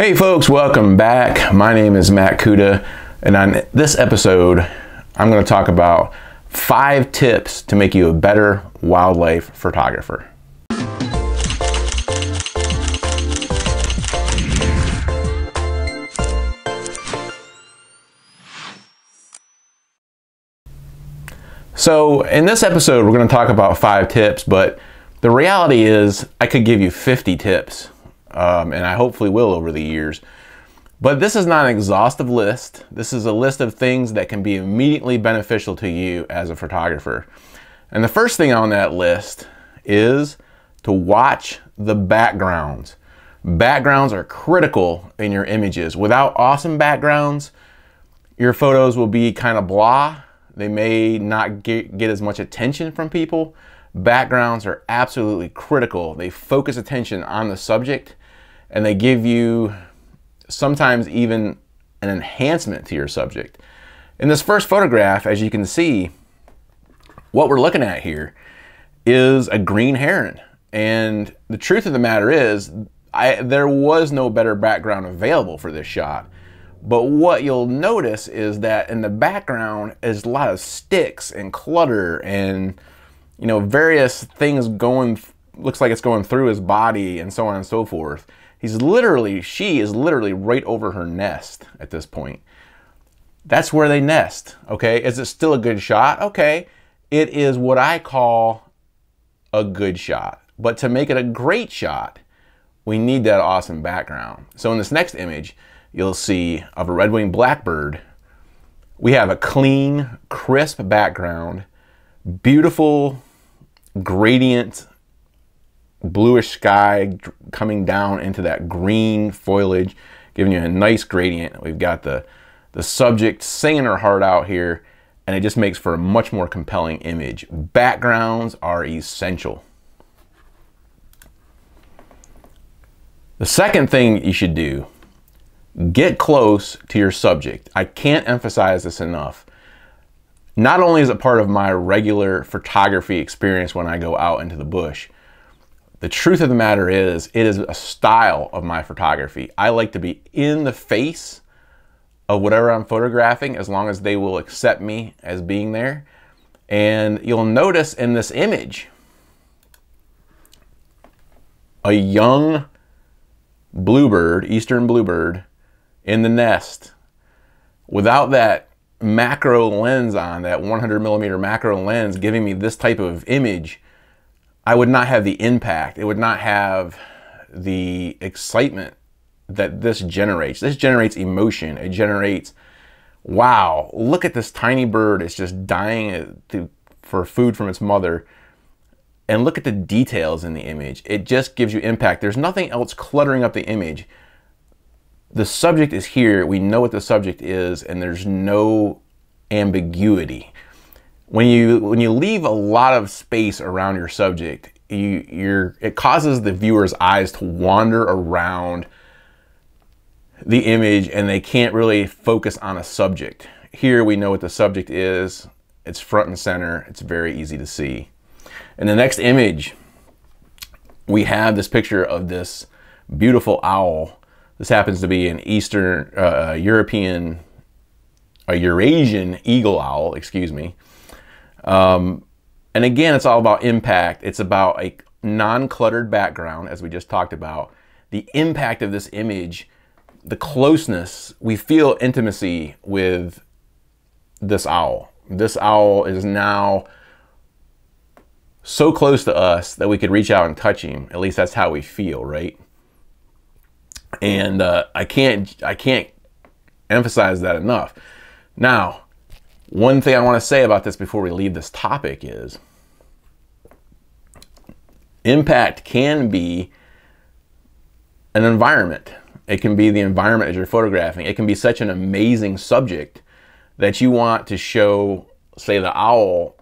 Hey folks, welcome back. My name is Matt Kuda, and on this episode, I'm going to talk about 5 tips to make you a better wildlife photographer. So in this episode, we're going to talk about 5 tips, but the reality is I could give you 50 tips. And I hopefully will over the years. But this is not an exhaustive list. This is a list of things that can be immediately beneficial to you as a photographer. And the first thing on that list is to watch the backgrounds. Backgrounds are critical in your images. Without awesome backgrounds, your photos will be kind of blah. They may not get as much attention from people. Backgrounds are absolutely critical. They focus attention on the subject, and they give you sometimes even an enhancement to your subject. In this first photograph, as you can see, what we're looking at here is a green heron. And the truth of the matter is, there was no better background available for this shot. But what you'll notice is that in the background is a lot of sticks and clutter and various things going, looks like it's going through his body and so on and so forth. She is literally right over her nest at this point. That's where they nest, okay? Is it still a good shot? Okay, it is what I call a good shot. But to make it a great shot, we need that awesome background. So in this next image, you'll see of a red-winged blackbird, we have a clean, crisp background, beautiful gradient, bluish sky coming down into that green foliage, giving you a nice gradient. We've got the subject singing her heart out here, and it just makes for a much more compelling image. Backgrounds are essential. The second thing you should do, get close to your subject. I can't emphasize this enough. Not only is it part of my regular photography experience when I go out into the bush, the truth of the matter is, it is a style of my photography. I like to be in the face of whatever I'm photographing as long as they will accept me as being there. And you'll notice in this image, a young bluebird, eastern bluebird, in the nest. Without that macro lens on, that 100mm macro lens giving me this type of image, I would not have the impact. It would not have the excitement that this generates. This generates emotion. It generates, wow, look at this tiny bird. It's just dying for food from its mother. And look at the details in the image. It just gives you impact. There's nothing else cluttering up the image. The subject is here. We know what the subject is, and there's no ambiguity. When you leave a lot of space around your subject, it causes the viewer's eyes to wander around the image, and they can't really focus on a subject. Here we know what the subject is. It's front and center. It's very easy to see. In the next image, we have this picture of this beautiful owl. This happens to be an Eastern Eurasian eagle owl, excuse me. And again, it's all about impact. It's about a non-cluttered background, as we just talked about. The impact of this image, the closeness, we feel intimacy with this owl. This owl is now so close to us that we could reach out and touch him. At least that's how we feel, right? And I can't emphasize that enough. Now, one thing I want to say about this before we leave this topic is impact can be an environment. It can be the environment as you're photographing. It can be such an amazing subject that you want to show, say, the owl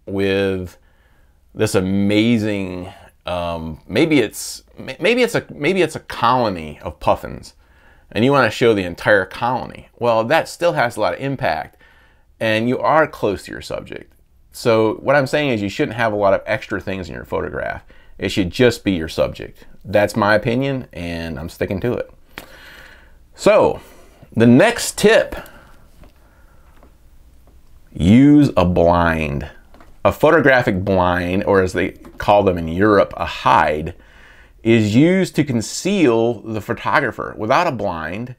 with this amazing, maybe it's a colony of puffins, and you want to show the entire colony. Well, that still has a lot of impact, and you are close to your subject. So what I'm saying is you shouldn't have a lot of extra things in your photograph. It should just be your subject. That's my opinion, and I'm sticking to it. So the next tip, use a blind. A photographic blind, or as they call them in Europe, a hide, is used to conceal the photographer. Without a blind,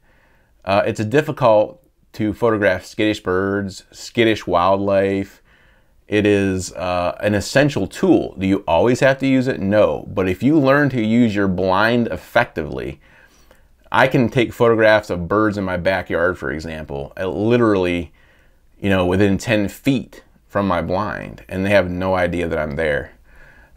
it's difficult to photograph skittish birds, skittish wildlife. It is an essential tool. Do you always have to use it? No. But if you learn to use your blind effectively, I can take photographs of birds in my backyard, for example, at literally, within 10 feet from my blind, and they have no idea that I'm there.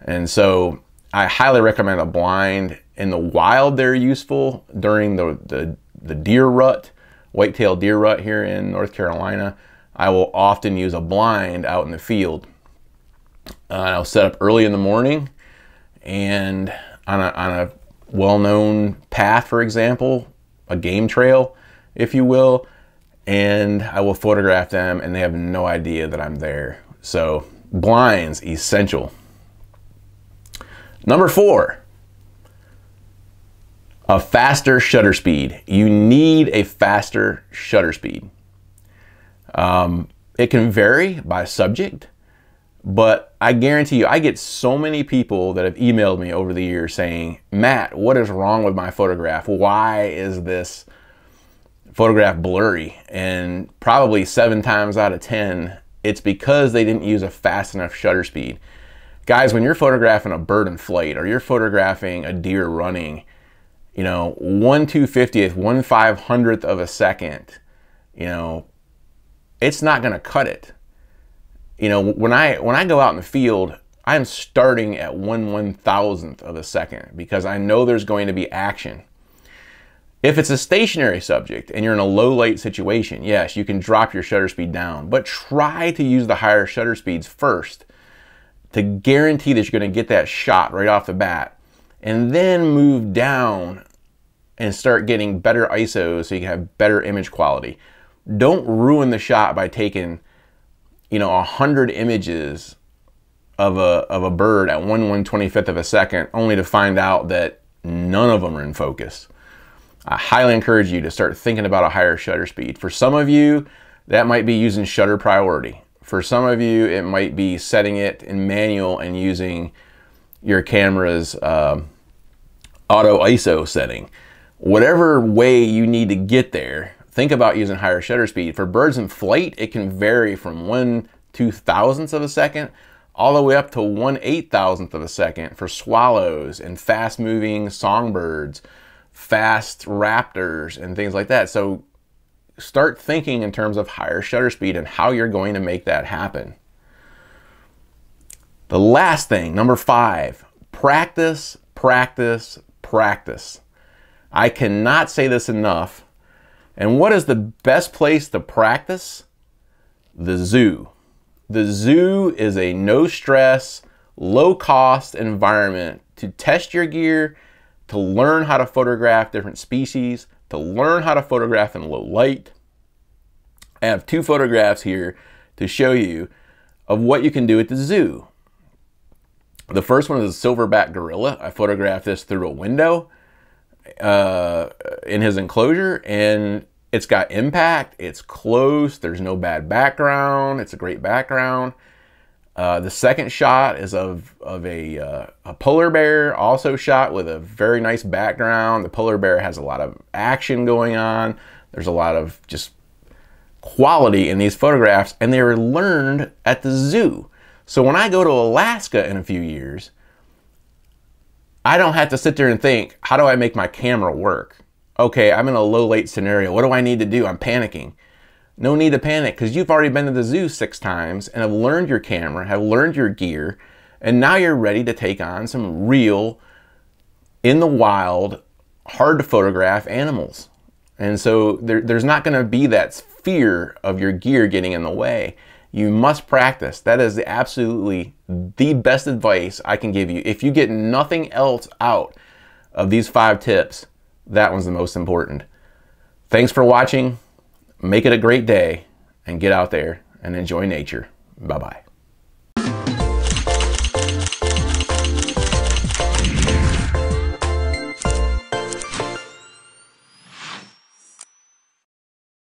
And so I highly recommend a blind. In the wild, they're useful during the deer rut, white-tailed deer rut here in North Carolina. I will often use a blind out in the field. I'll set up early in the morning and on a well-known path, for example, a game trail, if you will, and I will photograph them and they have no idea that I'm there. So blinds, essential. Number 4, a faster shutter speed. You need a faster shutter speed. It can vary by subject, but I guarantee you, I get so many people that have emailed me over the years saying, Matt, what is wrong with my photograph? Why is this photograph blurry? And probably 7 times out of 10, it's because they didn't use a fast enough shutter speed. Guys, when you're photographing a bird in flight or you're photographing a deer running, 1/250th, 1/500th of a second, it's not going to cut it. When I go out in the field, I'm starting at 1/1000th of a second because I know there's going to be action. If it's a stationary subject and you're in a low light situation, yes, you can drop your shutter speed down, but try to use the higher shutter speeds first to guarantee that you're going to get that shot right off the bat, and then move down and start getting better ISOs so you can have better image quality. Don't ruin the shot by taking 100 images of a bird at 1/125th of a second only to find out that none of them are in focus. I highly encourage you to start thinking about a higher shutter speed. For some of you, that might be using shutter priority. For some of you, it might be setting it in manual and using your camera's auto ISO setting. Whatever way you need to get there, think about using higher shutter speed. For birds in flight, it can vary from 1/2000th of a second all the way up to 1/8000th of a second for swallows and fast moving songbirds, fast raptors and things like that. So start thinking in terms of higher shutter speed and how you're going to make that happen. The last thing, number 5, practice, practice, practice. I cannot say this enough. And what is the best place to practice? The zoo. The zoo is a no stress, low cost environment to test your gear, to learn how to photograph different species, to learn how to photograph in low light. I have 2 photographs here to show you of what you can do at the zoo. The first one is a silverback gorilla. I photographed this through a window in his enclosure, and it's got impact, it's close, there's no bad background, it's a great background. The second shot is of a polar bear, also shot with a very nice background. The polar bear has a lot of action going on. There's a lot of just quality in these photographs, and they were learned at the zoo. So when I go to Alaska in a few years, I don't have to sit there and think, how do I make my camera work? Okay, I'm in a low light scenario. What do I need to do? I'm panicking. No need to panic because you've already been to the zoo 6 times and have learned your camera, have learned your gear, and now you're ready to take on some real, in the wild, hard to photograph animals. And so there's not going to be that fear of your gear getting in the way. You must practice. That is absolutely the best advice I can give you. If you get nothing else out of these 5 tips, that one's the most important. Thanks for watching. Make it a great day and get out there and enjoy nature. Bye-bye.